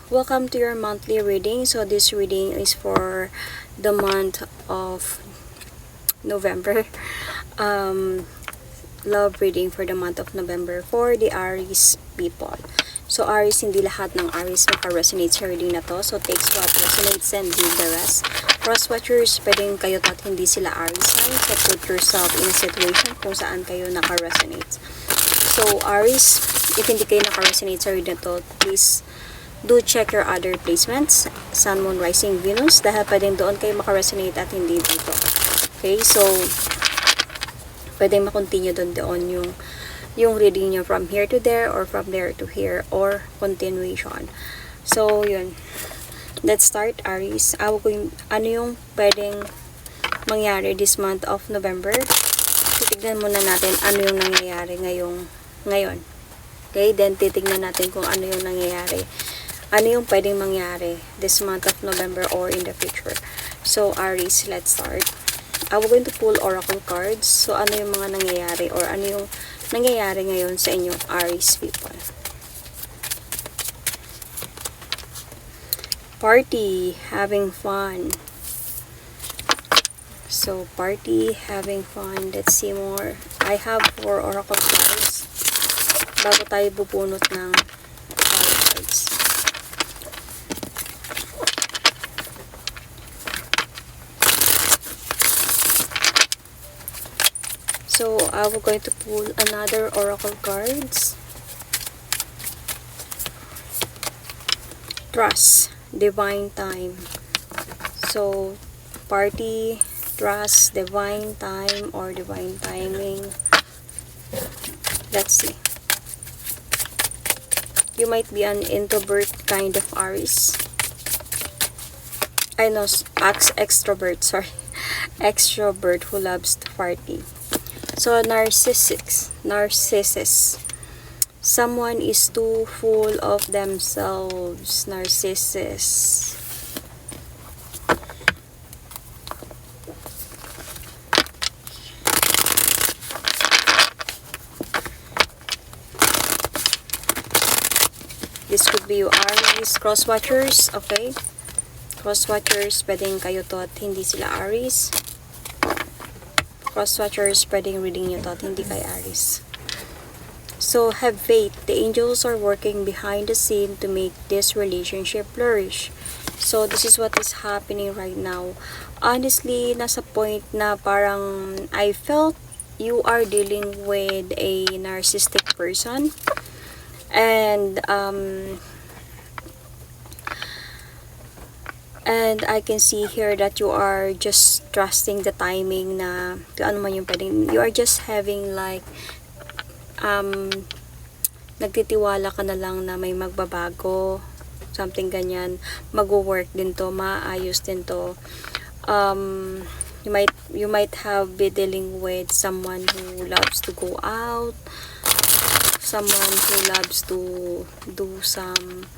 Welcome to your monthly reading. So this reading is for the month of November. Love reading for the month of November for the Aries people. So Aries, hindi lahat ng Aries maka-resonate sa reading na to. So takes what resonates and leave the rest. Cross watchers, pwedeng kayo at hindi sila Aries sign. So put yourself in a situation kung saan kayo naka-resonate. So Aries, if hindi kayo naka-resonate sa reading na to, please do check your other placements, Sun, Moon, Rising, Venus, dahil pwedeng doon kayo makaresonate at hindi dito. Okay, so pwedeng makontinue doon yung reading nyo from here to there or from there to here or continuation. So yun, let's start Aries. Ano yung pwedeng mangyari this month of November. Titignan muna natin ano yung nangyayari ngayon. Okay, then titignan natin kung ano yung nangyayari. Ano yung pwedeng mangyari this month of November or in the future. So, Aries, let's start. We're going to pull oracle cards. So, ano yung mga nangyayari or ano yung nangyayari ngayon sa inyong Aries people. Party, having fun. So, party, having fun. Let's see more. I have 4 oracle cards bago tayo bubunot ng cards. So, we're going to pull another oracle cards. Trust, divine time. So, party, trust, divine time or divine timing. Let's see. You might be an introvert kind of Aries. I know, extrovert, sorry. Extrovert who loves to party. So, narcissist. Someone is too full of themselves. Narcissist. This could be you Aries. Cross-watchers, okay? Cross-watchers, pwedeng kayo to at hindi sila Aries. Cross-watchers, pwedeng reading nyo to at hindi kay Aries. So, have faith. The angels are working behind the scene to make this relationship flourish. So, this is what is happening right now. Honestly, nasa point na parang I felt you are dealing with a narcissistic person. And I can see here that you are just trusting the timing na ano man yung pwedeng, you are just having like nagtitiwala ka na lang na may magbabago, something ganyan, mag-work din to, maayos din to. You might have been dealing with someone who loves to go out, someone who loves to do some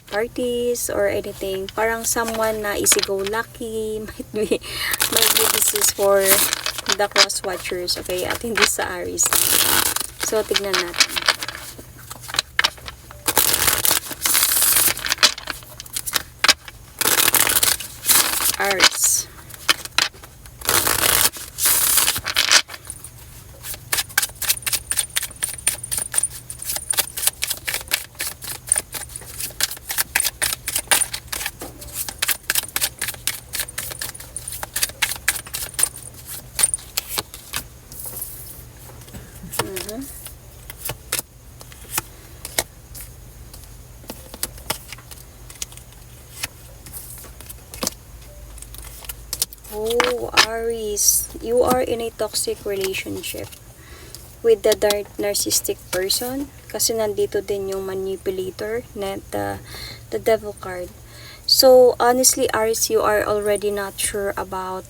parties or anything. Parang someone na easy-go-lucky. Might be this is for the cross-watchers, okay? At hindi sa Aries. So, tignan natin. Aries. Oh, Aries, you are in a toxic relationship with the narcissistic person kasi nandito din yung manipulator na the devil card. So, honestly, Aries, you are already not sure about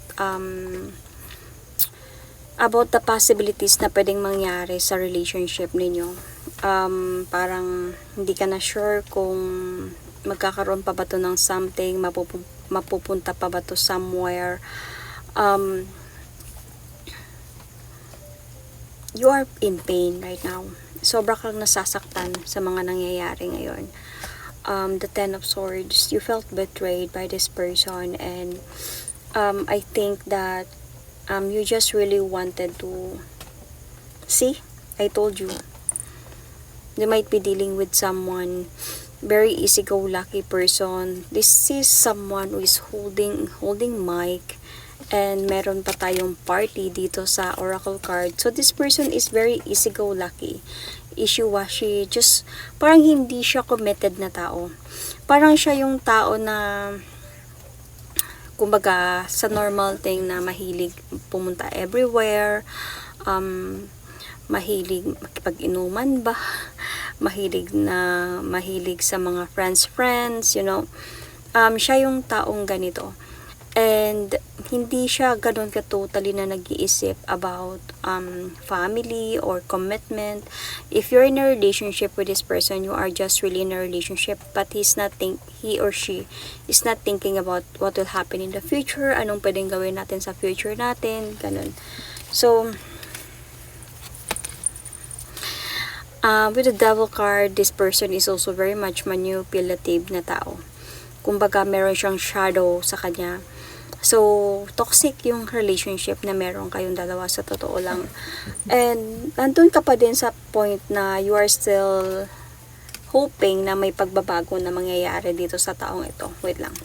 the possibilities na pwedeng mangyari sa relationship ninyo. Parang hindi ka na sure kung magkakaroon pa ba to ng something, mapupunta pa ba to somewhere. You are in pain right now. Sobra kang nasasaktan sa mga nangyayari ngayon. the Ten of Swords, you felt betrayed by this person, and I think that you just really wanted to see. I told you, you might be dealing with someone very easy-go-lucky person. This is someone who is holding mic, and meron pa tayong party dito sa oracle card. So this person is very easy-go-lucky, wishy-washy, just parang hindi siya committed na tao. Parang siya yung tao na kumbaga sa normal thing na mahilig pumunta everywhere, mahilig makipag-inuman ba, mahilig sa mga friends, you know. Siya yung taong ganito. And hindi siya ganun ka-totally na nag-iisip about family or commitment. If you're in a relationship with this person, you are just really in a relationship, but he or she is not thinking about what will happen in the future, anong pwedeng gawin natin sa future natin, ganun. So, with the Devil card, this person is also very much manipulative na tao. Kumbaga, meron siyang shadow sa kanya. So, toxic yung relationship na meron kayong dalawa sa totoo lang. And, nandun ka pa din sa point na you are still hoping na may pagbabago na mangyayari dito sa taong ito. Wait lang.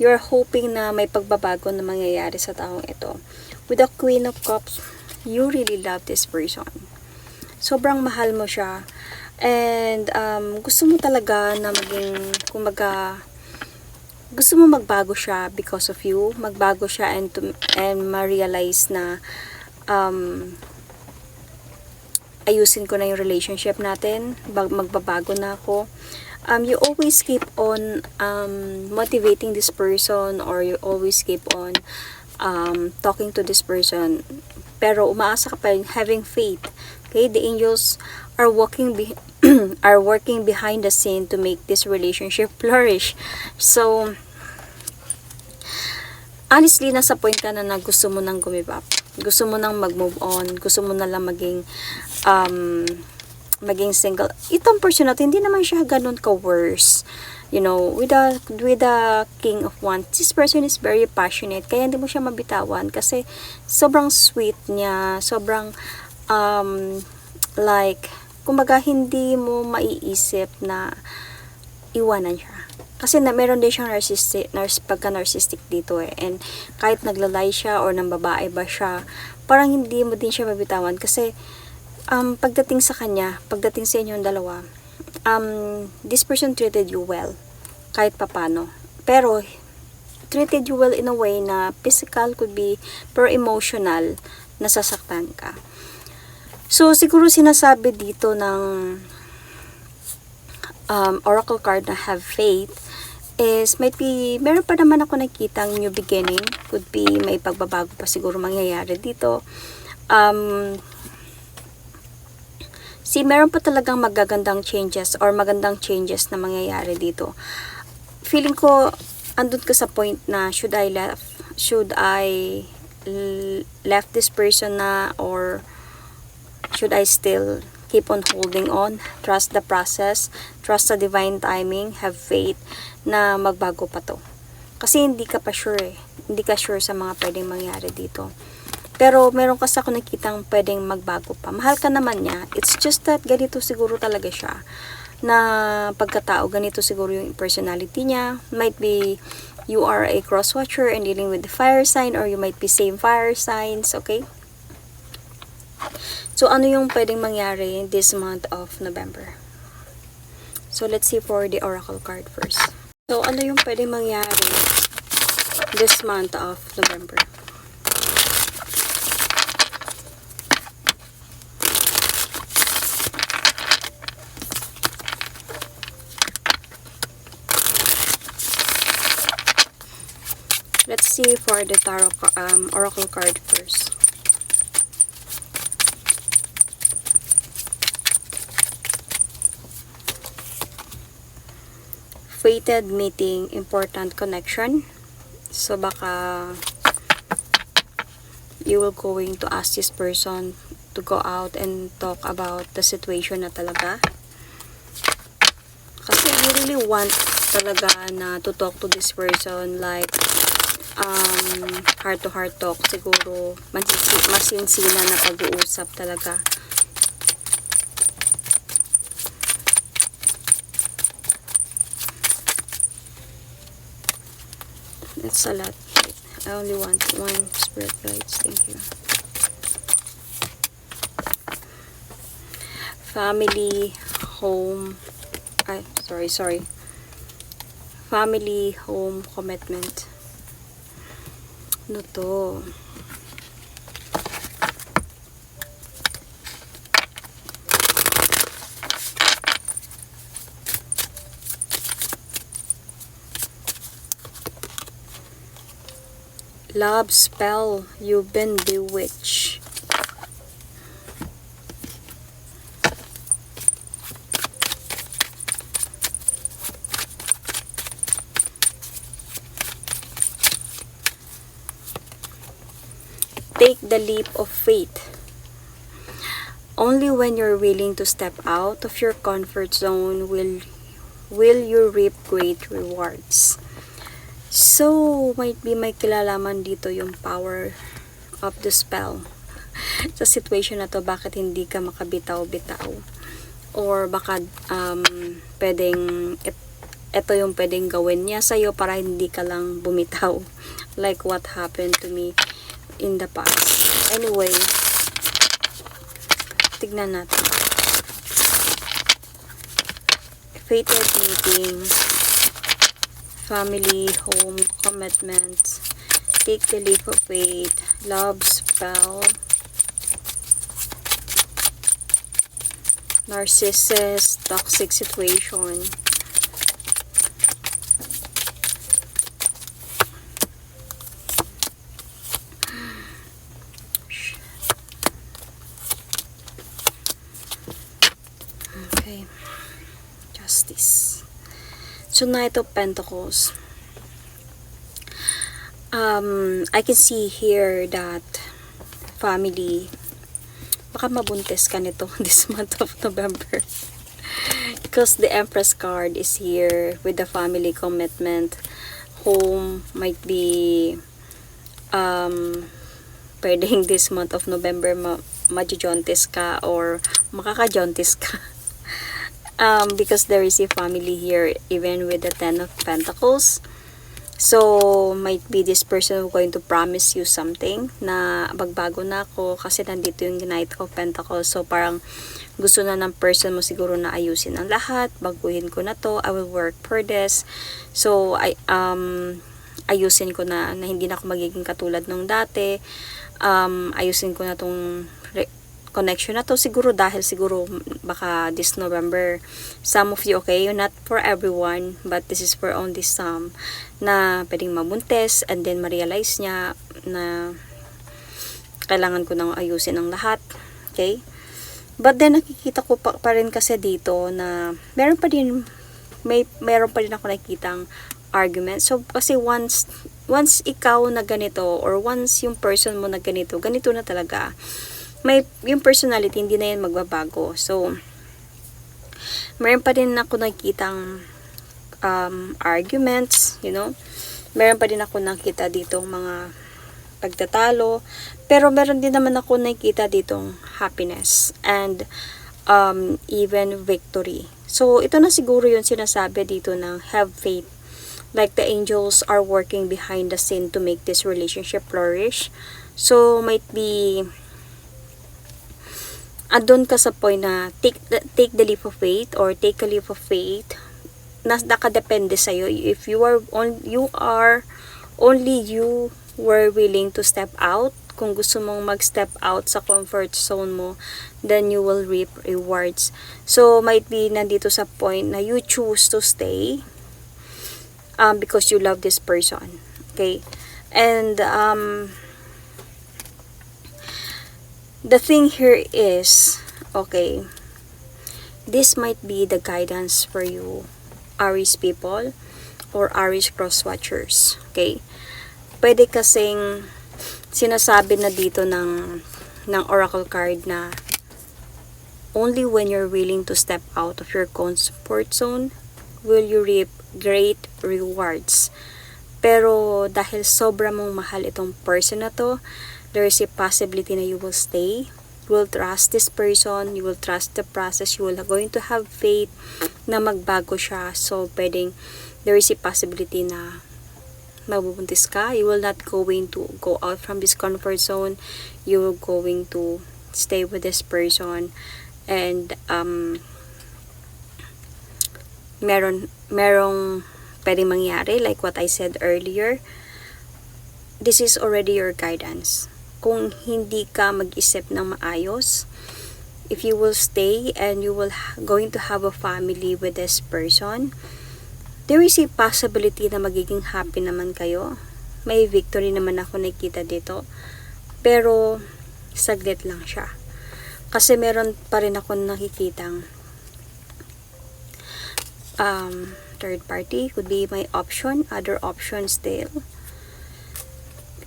You are hoping na may pagbabago na mangyayari sa taong ito. With the Queen of Cups, you really love this person. Sobrang mahal mo siya. And, gusto mo talaga na maging, kumbaga, gusto mo magbago siya because of you, magbago siya and ma-realize na ayusin ko na yung relationship natin, magbabago na ako. You always keep on motivating this person, or you always keep on talking to this person, pero umaasa ka pa rin, having faith. Okay, the angels are working behind the scene to make this relationship flourish. So, honestly, nasa point ka na gusto mo nang give up. Gusto mo nang mag-move on. Gusto mo na lang maging single. Itong person natin, hindi naman siya ganun ka-worse. You know, with the King of Wands, this person is very passionate. Kaya hindi mo siya mabitawan kasi sobrang sweet niya. Sobrang, kumbaga, hindi mo maiisip na iwanan siya. Kasi meron din siyang pagka-narcissistic dito eh. And kahit naglalay siya or nang babae ba siya, parang hindi mo din siya mabitawan. Kasi pagdating sa kanya, pagdating sa inyong dalawa, this person treated you well. Kahit papano. Pero, treated you well in a way na physical could be, pero emotional, nasasaktan ka. So, siguro sinasabi dito ng oracle card na have faith is might be, meron pa naman ako nakitang new beginning. Could be, may pagbabago pa siguro mangyayari dito. Meron pa talagang magagandang changes or magandang changes na mangyayari dito. Feeling ko, andun ka sa point na should I left this person na, or should I still keep on holding on, trust the process, trust the divine timing, have faith na magbago pa to. Kasi hindi ka pa sure eh. Hindi ka sure sa mga pwedeng mangyari dito. Pero meron kasi ako nakitang pwedeng magbago pa. Mahal ka naman niya. It's just that ganito siguro talaga siya. Na pagkatao, ganito siguro yung personality niya. Might be you are a cross-watcher and dealing with the fire sign, or you might be same fire signs, okay? So, ano yung pwedeng mangyari this month of November? So, let's see for the oracle card first. So, ano yung pwedeng mangyari this month of November? Let's see for the tarot oracle card first. Fated meeting, important connection. So baka you will going to ask this person to go out and talk about the situation na talaga. Kasi you really want talaga na to talk to this person, like heart to heart talk, siguro masinsina na pag-uusap talaga. That's a lot. I only want one spirit guides. Thank you. Family, home. Ay, sorry. Family, home, commitment. Ano to? Love spell. You've been bewitched. Take the leap of faith. Only when you're willing to step out of your comfort zone will you reap great rewards. So, might be may kilalaman dito yung power of the spell. Sa situation na to, bakit hindi ka makabitaw-bitaw? Or baka pwedeng ito yung pwedeng gawin niya sa'yo para hindi ka lang bumitaw. Like what happened to me in the past. Anyway, tignan natin. Fated meeting, family, home, commitment, take the leap of faith, love spell, narcissist, toxic situation. Okay. Justice. So, Knight of Pentacles. I can see here that family, baka mabuntis ka nito this month of November. Because the Empress card is here with the family commitment. Home might be pwedeng this month of November majijontis ka or makakajontis ka. Because there is a family here even with the Ten of Pentacles. So, might be this person going to promise you something na magbago na ako kasi nandito yung Knight of Pentacles. So, parang gusto na ng person mo siguro na ayusin ang lahat. Baguhin ko na to. I will work for this. So, ayusin ko na hindi na ako magiging katulad nung dati. Ayusin ko na tong connection na to, siguro dahil siguro baka this November some of you, okay, not for everyone, but this is for only some na pwedeng mabuntes and then ma-realize niya na kailangan ko nang ayusin ang lahat, okay. But then nakikita ko pa rin kasi dito na meron pa din ako nakikitang argument. So kasi once ikaw na ganito or once yung person mo na ganito na talaga, yung personality, hindi na yan magbabago. So, meron pa din ako nakitang arguments, you know. Meron pa din ako nakita ditong mga pagtatalo. Pero meron din naman ako nakita ditong happiness and even victory. So, ito na siguro yung sinasabi dito ng have faith. Like the angels are working behind the scene to make this relationship flourish. So, might be andun ka sa point na take the leap of faith or take a leap of faith. Nakadepende sa'yo. If you were willing to step out, kung gusto mong mag-step out sa comfort zone mo, then you will reap rewards. So, might be nandito sa point na you choose to stay because you love this person. Okay? And, the thing here is, okay, this might be the guidance for you, Aries people, or Aries cross-watchers, okay? Pwede kasing sinasabi na dito ng oracle card na only when you're willing to step out of your comfort zone, will you reap great rewards. Pero dahil sobra mong mahal itong person na to, there is a possibility na you will stay. You will trust this person, you will trust the process, you will going to have faith na magbago siya. So, there is a possibility na mabubuntis ka. You will not going to go out from this comfort zone. You will going to stay with this person. And, merong pwedeng mangyari, like what I said earlier. This is already your guidance. Kung hindi ka mag-isip ng maayos, if you will stay and you will going to have a family with this person, there is a possibility na magiging happy naman kayo. May victory naman ako nakita dito. Pero, saglit lang siya. Kasi meron pa rin ako nakikitang third party could be my option, other options still.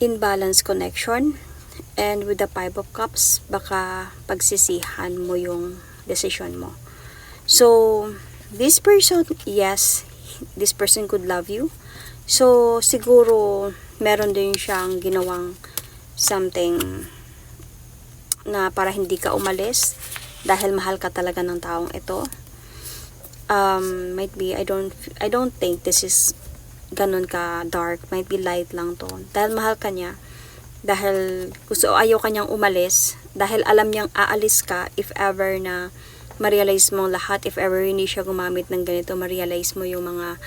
Imbalance connection. And with the 5 of Cups, baka pagsisihan mo yung decision mo. So, this person, yes, this person could love you. So, siguro, meron din siyang ginawang something na para hindi ka umalis dahil mahal ka talaga ng taong ito. Might be, I don't think this is ganun ka dark. Might be light lang to. Dahil mahal ka niya. Dahil ayaw kanyang umalis, dahil alam niyang aalis ka if ever na ma-realize mo lahat, if ever hindi siya gumamit ng ganito, ma-realize mo yung mga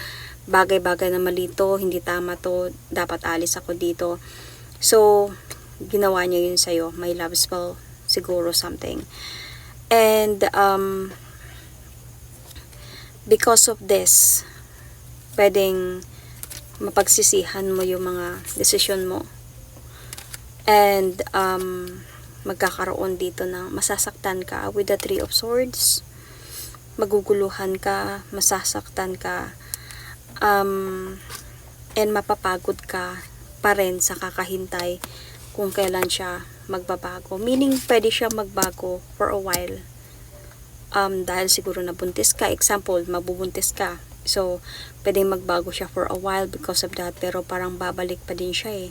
bagay-bagay na malito, hindi tama to, dapat alis ako dito. So, ginawa niya yun sa'yo. May love spell, siguro something. And, because of this, pwedeng mapagsisihan mo yung mga desisyon mo. And, magkakaroon dito ng masasaktan ka with the 3 of Swords. Maguguluhan ka, masasaktan ka, and mapapagod ka pa rin sa kakahintay kung kailan siya magbabago. Meaning, pwede siya magbago for a while. Dahil siguro nabuntis ka. Example, mabubuntis ka. So, pwedeng magbago siya for a while because of that. Pero parang babalik pa din siya eh.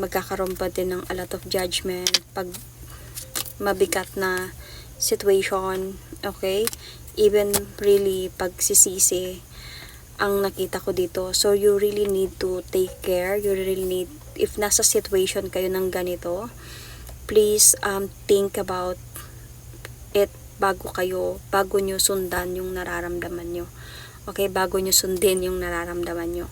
Magkakaroon pa din ng a lot of judgment pag mabigat na situation, okay? Even really pagsisisi ang nakita ko dito. So, you really need to take care. You really need, if nasa situation kayo ng ganito, please think about it bago nyo sundan yung nararamdaman nyo. Okay? Bago nyo sundin yung nararamdaman nyo.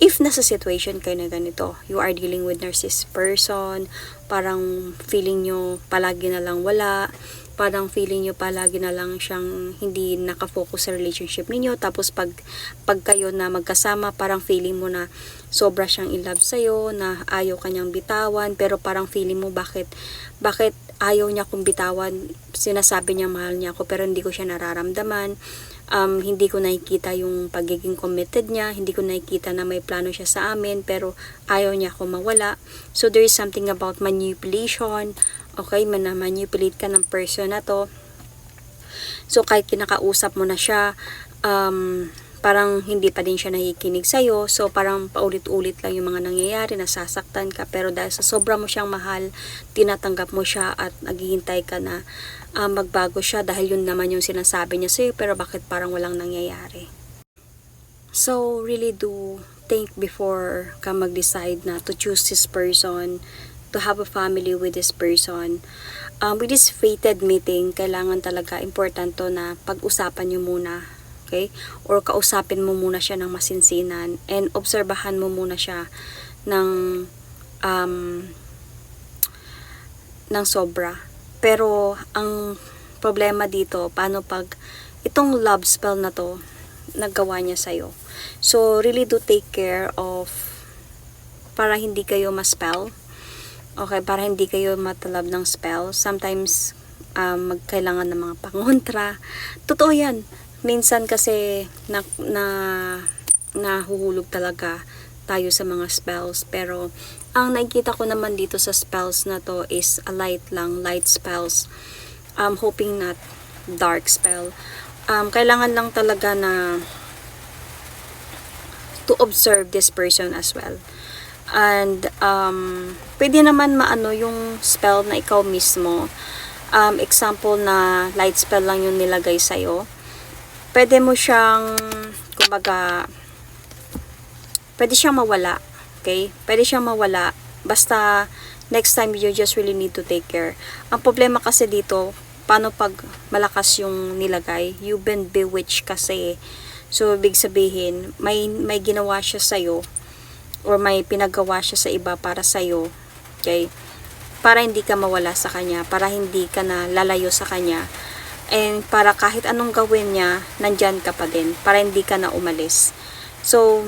If nasa situation kayo na ganito, you are dealing with narcissist person, parang feeling nyo palagi na lang wala, parang feeling nyo palagi na lang siyang hindi nakafocus sa relationship ninyo, tapos pag kayo na magkasama, parang feeling mo na sobra siyang in love sa'yo, na ayaw kanyang bitawan, pero parang feeling mo bakit ayaw niya kong bitawan, sinasabi niya mahal niya ako, pero hindi ko siya nararamdaman. Hindi ko nakikita yung pagiging committed niya, hindi ko nakikita na may plano siya sa amin, pero ayaw niya ako mawala. So, there is something about manipulation, okay, manipulate ka ng person na to. So, kahit kinakausap mo na siya, parang hindi pa din siya nakikinig sa'yo. So, parang paulit-ulit lang yung mga nangyayari, nasasaktan ka, pero dahil sa sobra mo siyang mahal, tinatanggap mo siya at naghihintay ka na magbago siya dahil yun naman yung sinasabi niya sa'yo, pero bakit parang walang nangyayari? So, really do think before ka mag-decide na to choose this person, to have a family with this person. With this fated meeting, kailangan talaga importante na pag-usapan nyo muna, okay? Or kausapin mo muna siya ng masinsinan and obserbahan mo muna siya ng sobra. Pero, ang problema dito, paano pag itong love spell na to, naggawa niya sa'yo. So, really do take care of para hindi kayo ma-spell. Okay, para hindi kayo matalab ng spell. Sometimes, magkailangan ng mga pangontra. Totoo yan. Minsan kasi, nahuhulog talaga tayo sa mga spells. Pero, ang nakikita ko naman dito sa spells na to is a light spells. I'm hoping not dark spell. Kailangan lang talaga na to observe this person as well. And pwede naman maano yung spell na ikaw mismo. Example na light spell lang yung nilagay sa'yo. Pwede mo siyang, kumbaga, pwede siyang mawala. Okay? Pwede siyang mawala. Basta, next time, you just really need to take care. Ang problema kasi dito, paano pag malakas yung nilagay? You've been bewitched kasi. So, ibig sabihin, may ginawa siya sa'yo or may pinagawa siya sa iba para sa'yo. Okay? Para hindi ka mawala sa kanya. Para hindi ka na lalayo sa kanya. And para kahit anong gawin niya, nandyan ka pa din. Para hindi ka na umalis. So,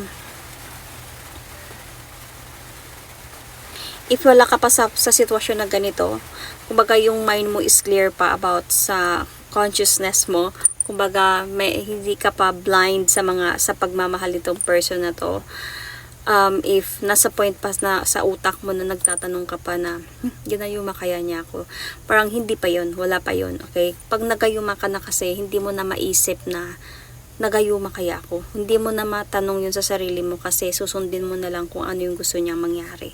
if wala ka pa sa sitwasyon na ganito, kumbaga yung mind mo is clear pa about sa consciousness mo, kumbaga hindi ka pa blind sa pagmamahal nitong person na to. If nasa point pa na sa utak mo na nagtatanong ka pa na ginayuma kaya niya ako, parang hindi pa yon, wala pa yon. Okay, pag nagayuma ka na kasi hindi mo na maisip na nagayuma kaya ako, hindi mo na matanong yun sa sarili mo kasi susundin mo na lang kung ano yung gusto niyang mangyari.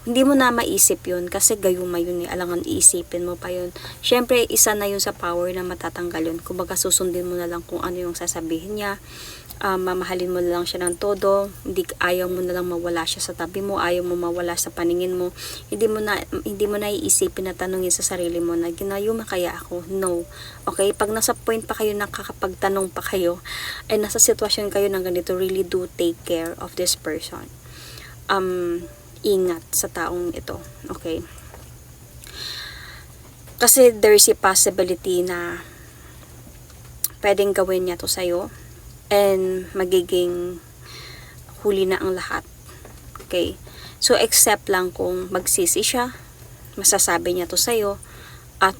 Hindi mo na maisip yun kasi gayuma yun, alangan iisipin mo pa yun. Syempre isa na yun sa power na matatanggal yun. Kumbaga susundin mo na lang kung ano yung sasabihin niya. Mamahalin mo na lang siya ng todo. Ayaw mo na lang mawala siya sa tabi mo, ayaw mo mawala sa paningin mo. Hindi mo na iisipin na tanungin sa sarili mo na ginayuma kaya ako. No. Okay, pag nasa point pa kayo, nakakapagtanong pa kayo, ay nasa sitwasyon kayo ng ganito, really do take care of this person. Ingat sa taong ito. Okay, kasi there is a possibility na pwedeng gawin niya to sa'yo and magiging huli na ang lahat. Okay, so except lang kung magsisi siya, masasabi niya to sa'yo at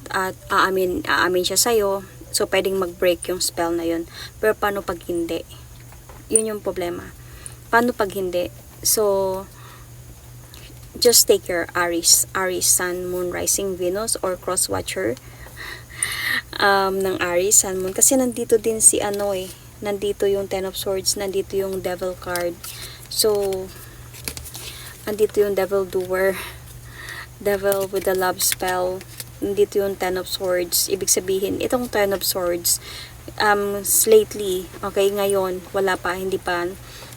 aamin siya sa'yo, so pwedeng mag-break yung spell na yun. Pero paano pag hindi? Yun yung problema. Paano pag hindi? So just take your Aries, Sun, Moon, Rising, Venus, or Cross Watcher ng Aries, Sun, Moon. Kasi nandito din si nandito yung Ten of Swords, nandito yung Devil card. So, nandito yung Devil Doer, Devil with the Love Spell, nandito yung Ten of Swords. Ibig sabihin, itong Ten of Swords, lately, okay, ngayon, wala pa, hindi pa,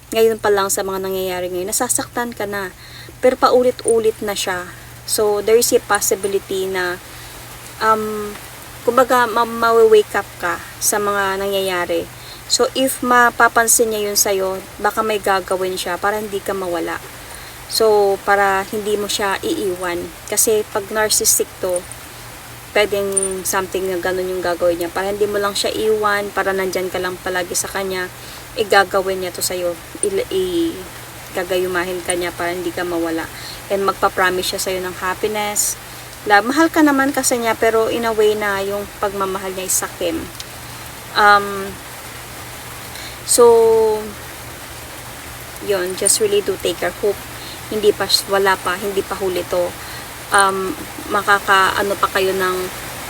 ngayon pa lang sa mga nangyayari ngayon, nasasaktan ka na. Pero paulit-ulit na siya. So, there is a possibility na kumbaga, ma-wake up ka sa mga nangyayari. So, if mapapansin niya yun sa'yo, baka may gagawin siya para hindi ka mawala. So, para hindi mo siya iiwan. Kasi, pag narcissistic to, pwedeng something na ganun yung gagawin niya. Para hindi mo lang siya iwan, para nandyan ka lang palagi sa kanya, gagawin niya to sa'yo. Gagayumahin ka niya para hindi ka mawala. And magpa-promise siya sa'yo ng happiness. Mahal ka naman kasi niya, pero in a way na yung pagmamahal niya is sakim. So, yun, just really do take care. Hope hindi pa huli to. Makakaano pa kayo ng,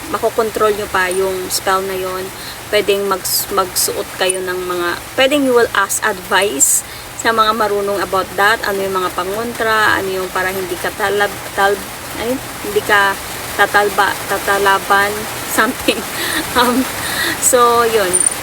makokontrol nyo pa yung spell na yon. Pwedeng magsuot kayo ng mga, pwedeng you will ask advice sa mga marunong about that, ano yung mga pangontra, ano yung para hindi ka hindi ka tatalaban, something. So, yun.